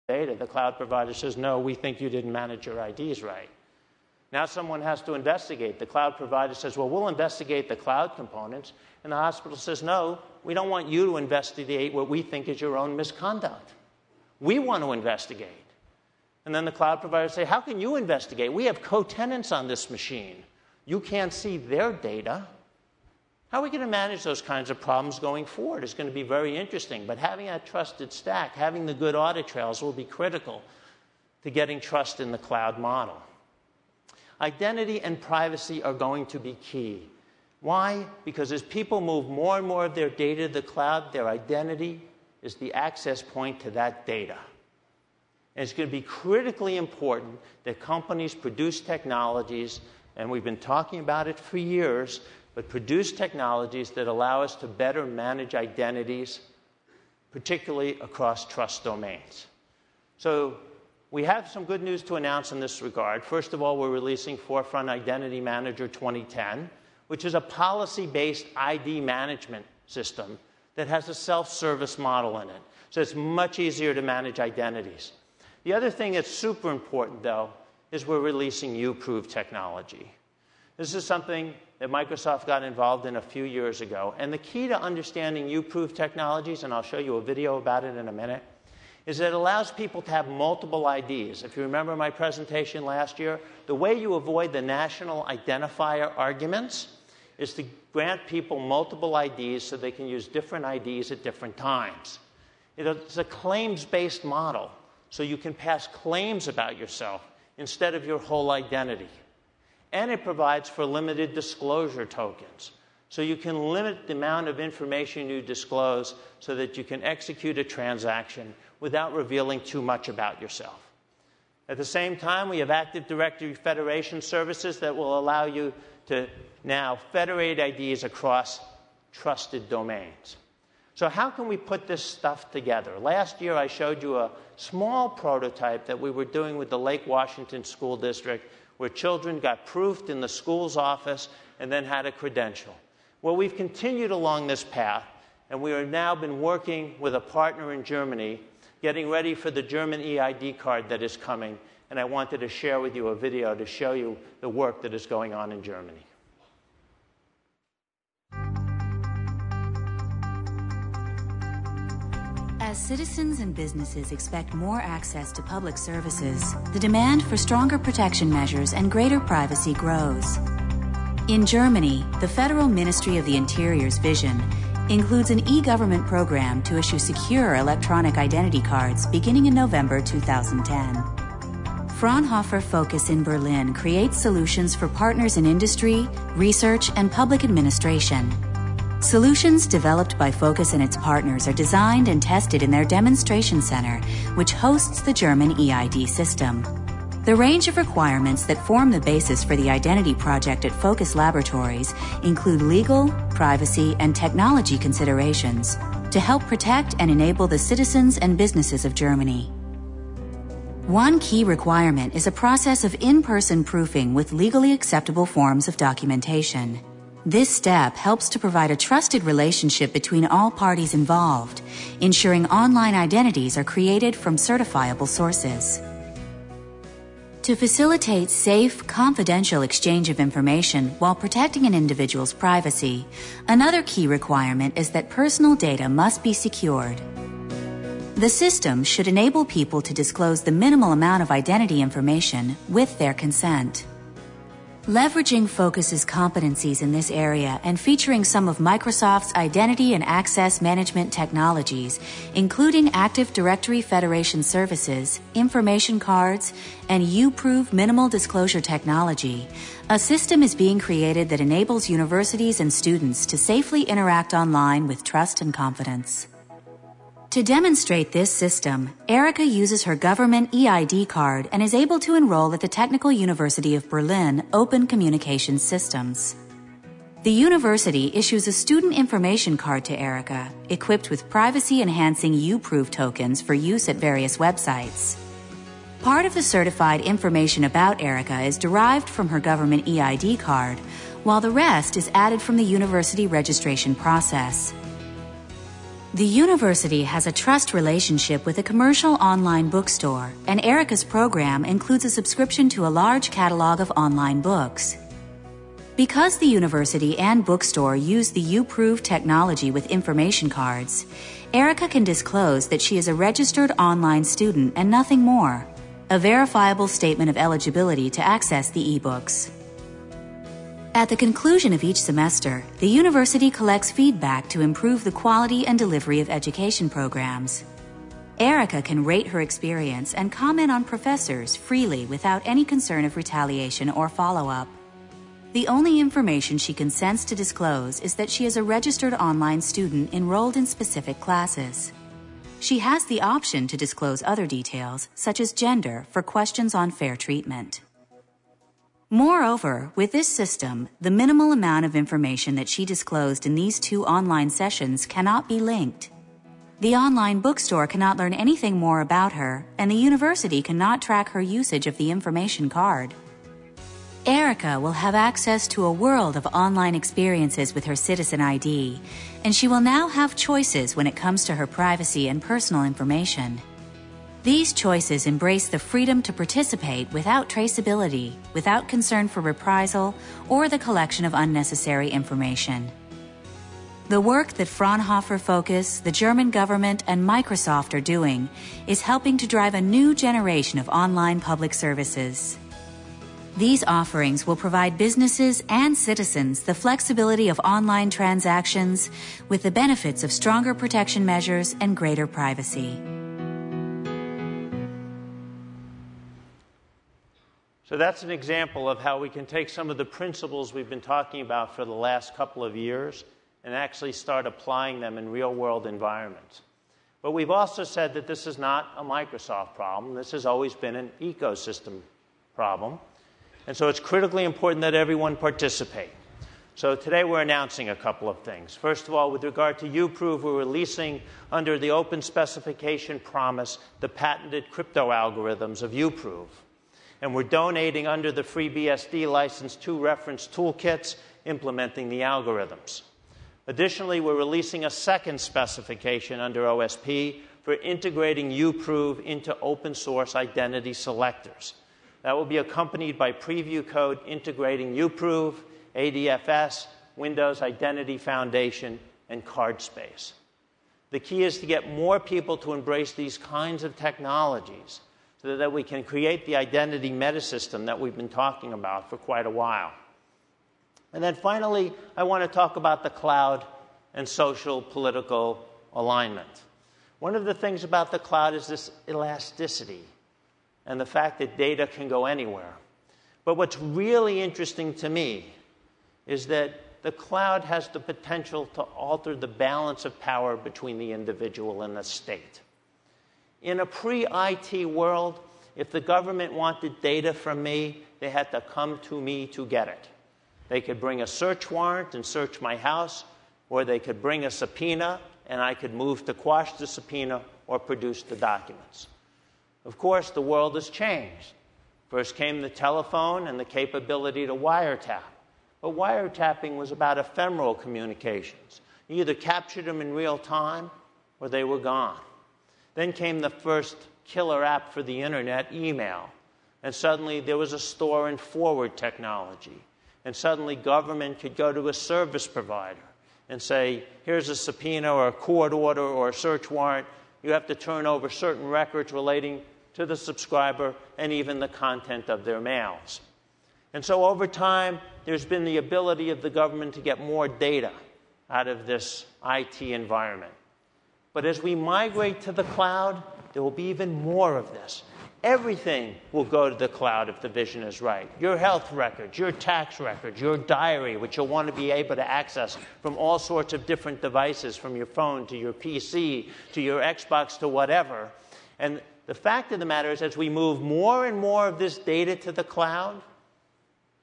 data. The cloud provider says, no, we think you didn't manage your IDs right. Now someone has to investigate. The cloud provider says, well, we'll investigate the cloud components. And the hospital says, no, we don't want you to investigate what we think is your own misconduct. We want to investigate. And then the cloud providers say, how can you investigate? We have co-tenants on this machine. You can't see their data. How are we going to manage those kinds of problems going forward? It's going to be very interesting. But having that trusted stack, having the good audit trails will be critical to getting trust in the cloud model. Identity and privacy are going to be key. Why? Because as people move more and more of their data to the cloud, their identity is the access point to that data. And it's going to be critically important that companies produce technologies, and we've been talking about it for years, but produce technologies that allow us to better manage identities, particularly across trust domains. So we have some good news to announce in this regard. First of all, we're releasing Forefront Identity Manager 2010, which is a policy-based ID management system that has a self-service model in it. So it's much easier to manage identities. The other thing that's super important, though, is we're releasing UProve technology. This is something that Microsoft got involved in a few years ago. And the key to understanding UProve technologies, and I'll show you a video about it in a minute, is that it allows people to have multiple IDs. If you remember my presentation last year, the way you avoid the national identifier arguments is to grant people multiple IDs so they can use different IDs at different times. It's a claims-based model, so you can pass claims about yourself instead of your whole identity. And it provides for limited disclosure tokens. So you can limit the amount of information you disclose so that you can execute a transaction without revealing too much about yourself. At the same time, we have Active Directory Federation services that will allow you to now federate IDs across trusted domains. So how can we put this stuff together? Last year, I showed you a small prototype that we were doing with the Lake Washington School District, where children got proofed in the school's office and then had a credential. Well, we've continued along this path, and we have now been working with a partner in Germany, getting ready for the German EID card that is coming, and I wanted to share with you a video to show you the work that is going on in Germany. As citizens and businesses expect more access to public services, the demand for stronger protection measures and greater privacy grows. In Germany, the Federal Ministry of the Interior's vision includes an e-government program to issue secure electronic identity cards beginning in November 2010. Fraunhofer Focus in Berlin creates solutions for partners in industry, research, and public administration. Solutions developed by Focus and its partners are designed and tested in their demonstration center, which hosts the German EID system. The range of requirements that form the basis for the identity project at Focus Laboratories include legal, privacy, and technology considerations to help protect and enable the citizens and businesses of Germany. One key requirement is a process of in-person proofing with legally acceptable forms of documentation. This step helps to provide a trusted relationship between all parties involved, ensuring online identities are created from certifiable sources. To facilitate safe, confidential exchange of information while protecting an individual's privacy, another key requirement is that personal data must be secured. The system should enable people to disclose the minimal amount of identity information with their consent. Leveraging Focus's competencies in this area and featuring some of Microsoft's identity and access management technologies, including Active Directory Federation services, information cards, and UProve minimal disclosure technology, a system is being created that enables universities and students to safely interact online with trust and confidence. To demonstrate this system, Erica uses her government EID card and is able to enroll at the Technical University of Berlin Open Communications Systems. The university issues a student information card to Erica, equipped with privacy-enhancing UProve tokens for use at various websites. Part of the certified information about Erica is derived from her government EID card, while the rest is added from the university registration process. The university has a trust relationship with a commercial online bookstore, and Erica's program includes a subscription to a large catalog of online books. Because the university and bookstore use the UProve technology with information cards, Erica can disclose that she is a registered online student and nothing more, a verifiable statement of eligibility to access the e-books. At the conclusion of each semester, the university collects feedback to improve the quality and delivery of education programs. Erica can rate her experience and comment on professors freely without any concern of retaliation or follow-up. The only information she consents to disclose is that she is a registered online student enrolled in specific classes. She has the option to disclose other details, such as gender, for questions on fair treatment. Moreover, with this system, the minimal amount of information that she disclosed in these 2 online sessions cannot be linked. The online bookstore cannot learn anything more about her, and the university cannot track her usage of the information card. Erica will have access to a world of online experiences with her Citizen ID, and she will now have choices when it comes to her privacy and personal information. These choices embrace the freedom to participate without traceability, without concern for reprisal, or the collection of unnecessary information. The work that Fraunhofer Focus, the German government, and Microsoft are doing is helping to drive a new generation of online public services. These offerings will provide businesses and citizens the flexibility of online transactions with the benefits of stronger protection measures and greater privacy. So that's an example of how we can take some of the principles we've been talking about for the last couple of years and actually start applying them in real-world environments. But we've also said that this is not a Microsoft problem. This has always been an ecosystem problem. And so it's critically important that everyone participate. So today we're announcing a couple of things. First of all, with regard to UProve, we're releasing under the open specification promise the patented crypto algorithms of UProve. And we're donating under the FreeBSD license 2 reference toolkits implementing the algorithms. Additionally, we're releasing a second specification under OSP for integrating UProve into open source identity selectors. That will be accompanied by preview code integrating UProve, ADFS, Windows Identity Foundation, and card space. The key is to get more people to embrace these kinds of technologies so that we can create the identity metasystem that we've been talking about for quite a while. And then finally, I want to talk about the cloud and social political alignment. One of the things about the cloud is this elasticity and the fact that data can go anywhere. But what's really interesting to me is that the cloud has the potential to alter the balance of power between the individual and the state. In a pre-IT world, if the government wanted data from me, they had to come to me to get it. They could bring a search warrant and search my house, or they could bring a subpoena, and I could move to quash the subpoena or produce the documents. Of course, the world has changed. First came the telephone and the capability to wiretap. But wiretapping was about ephemeral communications. You either captured them in real time, or they were gone. Then came the first killer app for the internet, email. And suddenly there was a store and forward technology. And suddenly government could go to a service provider and say, here's a subpoena or a court order or a search warrant. You have to turn over certain records relating to the subscriber and even the content of their mails. And so over time, there's been the ability of the government to get more data out of this IT environment. But as we migrate to the cloud, there will be even more of this. Everything will go to the cloud if the vision is right. Your health records, your tax records, your diary, which you'll want to be able to access from all sorts of different devices, from your phone to your PC to your Xbox to whatever. And the fact of the matter is, as we move more and more of this data to the cloud,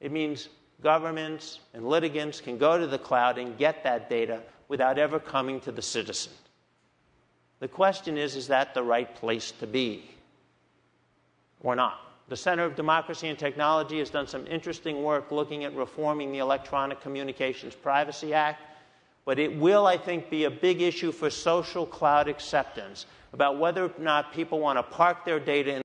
it means governments and litigants can go to the cloud and get that data without ever coming to the citizen. The question is that the right place to be or not? The Center of Democracy and Technology has done some interesting work looking at reforming the Electronic Communications Privacy Act. But it will, I think, be a big issue for social cloud acceptance about whether or not people want to park their data in